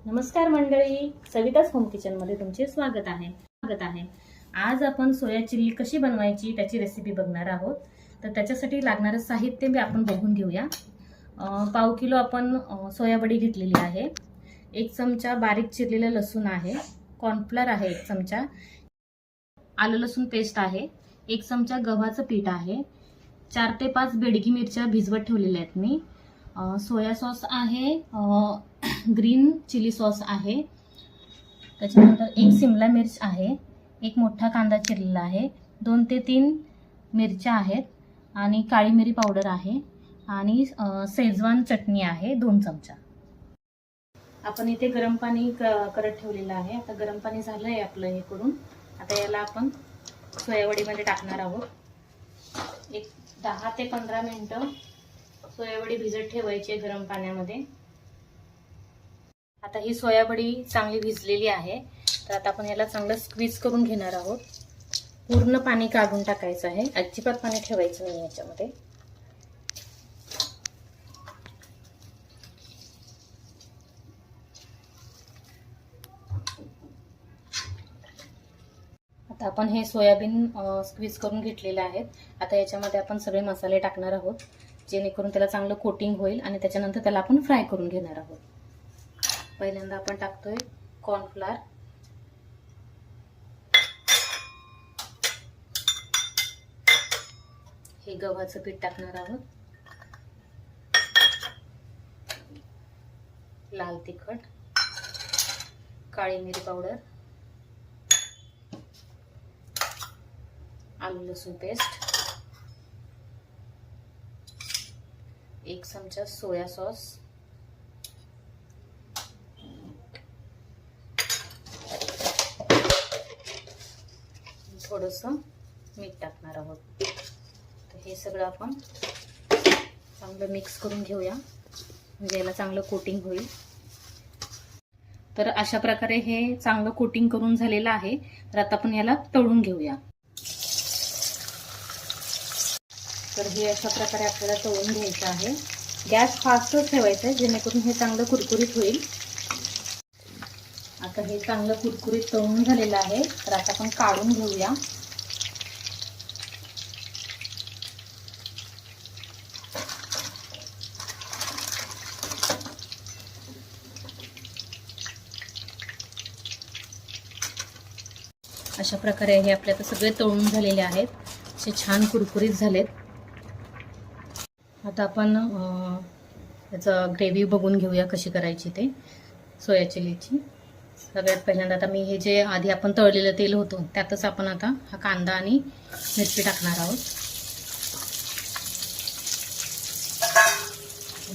नमस्कार मंडळी, सविताच होम किचनमध्ये तुमचे स्वागत आहे। आज आपण सोया चिल्ली कशी बनवायची त्याची रेसिपी बघणार आहोत। तर त्याच्यासाठी लागणारे साहित्य मी आपण बघून घेऊया। पाव किलो आपण सोयाबडी घेतलेली आहे, 1 चमचा बारीक चिरलेला लसूण आहे, कॉर्नफ्लोअर आहे 1 चमचा, आलं लसूण पेस्ट आहे, 1 चमचा गव्हाचं पीठ आहे, 4 ते 5 बेडगी मिरच्या भिजवत ठेवलेल्या आहेत मी, सोया सॉस आहे, ग्रीन चिली सॉस आहे, त्याच्यानंतर 1 शिमला मिर्च आहे, 1 मोठा कांदा चिरलेला आहे, 2 ते 3 मिरच्या आहेत आणि काळी मिरी पावडर आहे आणि शेजवान चटणी आहे 2 चमचा। आपण इथे गरम पाणी करत ठेवलेलं आहे। आता गरम पाणी झालंय आपलं हे करून। आता याला आपण सोयावडीमध्ये टाकणार आहोत। एक 10 ते 15 मिनिटं सोयावडी भिजत ठेवायची गरम पाण्यामध्ये। आता ही सोयाबडी चांगली भिजलेली आहे, तर आता आपण याला चांगलं स्क्वीज करून घेणार आहोत। पूर्ण पाणी काढून टाकायचं आहे, अजिबात पाणी ठेवायचं नाही याच्यामध्ये। आता आपण हे सोयाबीन स्क्वीज करून घेतलेले आहेत। आता याच्यामध्ये आपण सगळे मसाले टाकणार आहोत, जेणेकरून त्याला चांगलं कोटिंग होईल आणि त्याच्यानंतर त्याला आपण फ्राय करून घेणार आहोत। पहिल्यांदा आपण टाकतोय कॉर्नफ्लोअर, हे गव्हाचं पीठ टाकणार आहोत, लाल तिखट, काळी मिरी पावडर, आलं लसूण पेस्ट, 1 चमचा सोया सॉस, थोडंसं मीठ टाकणार आहोत। तर हे सगळं आपण चांगलं मिक्स करून घेऊया, म्हणजे याला चांगलं कोटिंग होईल। तर अशा प्रकारे हे चांगलं कोटिंग करून झालेलं आहे। तर आता आपण याला तळून घेऊया। तर हे अशा प्रकारे आपल्याला तळून घ्यायचं आहे। गॅस फास्टच ठेवायचा आहे, जेणेकरून हे चांगलं कुरकुरीत होईल। आता हे चांगलं कुरकुरीत तळून झालेलं आहे, तर आता आपण काढून घेऊया। अशा प्रकारे हे आपले आता सगळे तळून झालेले आहेत, असे छान कुरकुरीत झालेत। आता आपण याचं ग्रेव्ही बघून घेऊया कशी करायची ते सोया चिलीची। सगळ्यात पहिल्यांदा आता मी हे जे आधी आपण तळलेलं तेल होतं त्यातच आपण आता हा कांदा आणि मिरची टाकणार आहोत।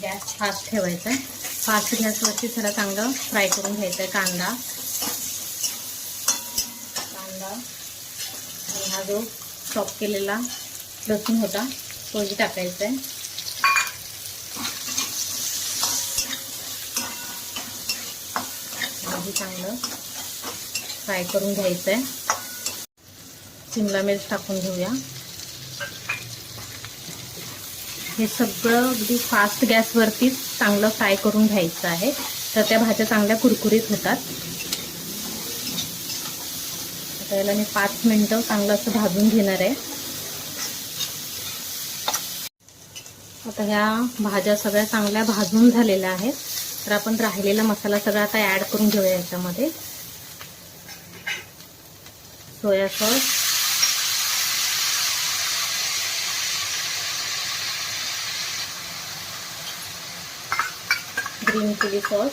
गॅस फास्ट ठेवायचा आहे, फास्ट गॅसवरती थोडा चांगलं फ्राय करून घ्यायचा आहे कांदा आणि हा जो चॉप केलेला लसूण होता तोही टाकायचा आहे। चांगलं फ्राय करून घ्यायचं आहे। शिमला मिर्च टाकून घेऊया। हे सगळं अगदी फास्ट गॅसवरती चांगलं फ्राय करून घ्यायचं आहे, तर त्या भाज्या चांगल्या कुरकुरीत होतात। आता याला मी 5 मिनिटं चांगलं असं भाजून घेणार आहे। आता ह्या भाज्या सगळ्या चांगल्या भाजून झालेल्या आहेत, तर आपण राहिलेला मसाला सगळा आता ऍड करून घेऊया याच्यामध्ये। Soy sauce, green chilli sauce,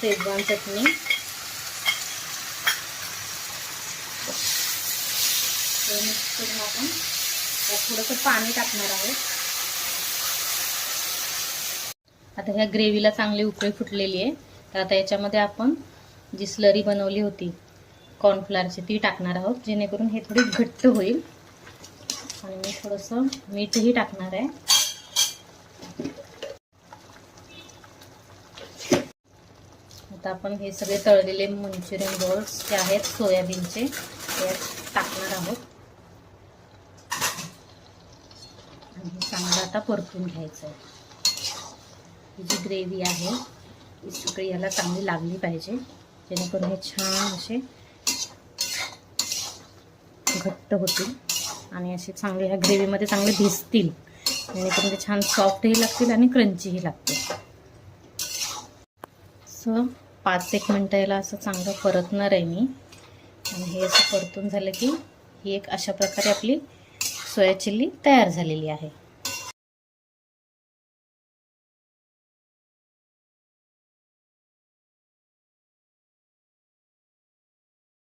schezwan चटणी, मिक्स करून आपण त्यात थोडंसं पाणी टाकणार आहोत। आता ह्या ग्रेव्हीला चांगली उकळी फुटलेली आहे, तर आता याच्यामध्ये आपण जी स्लरी बनवली होती कॉर्नफ्लोअरची ती टाकणार आहोत, जेणेकरून हे थोडी घट्ट होईल। आणि मी थोडंसं मीठही टाकणार आहे। आता आपण हे सगळे तळलेले मंचुरियन बॉल्स जे आहेत सोयाबीनचे ते टाकणार आहोत आणि चांगलं आता परतून घ्यायचं आहे। ही जी ग्रेव्ही आहे ही सगळी याला चांगली लागली पाहिजे, जेणेकरून हे छान असे घट्ट होतील आणि असे चांगले ह्या ग्रेव्हीमध्ये चांगले भिजतील, जेणेकरून ते छान सॉफ्टही लागतील आणि क्रंचीही लागतील. सो 5-1 मिनटं याला असं चांगलं परतणार आहे मी. आणि हे असं परतून झालं की ही एक अशा प्रकारे आपली सोया चिल्ली तयार झालेली आहे.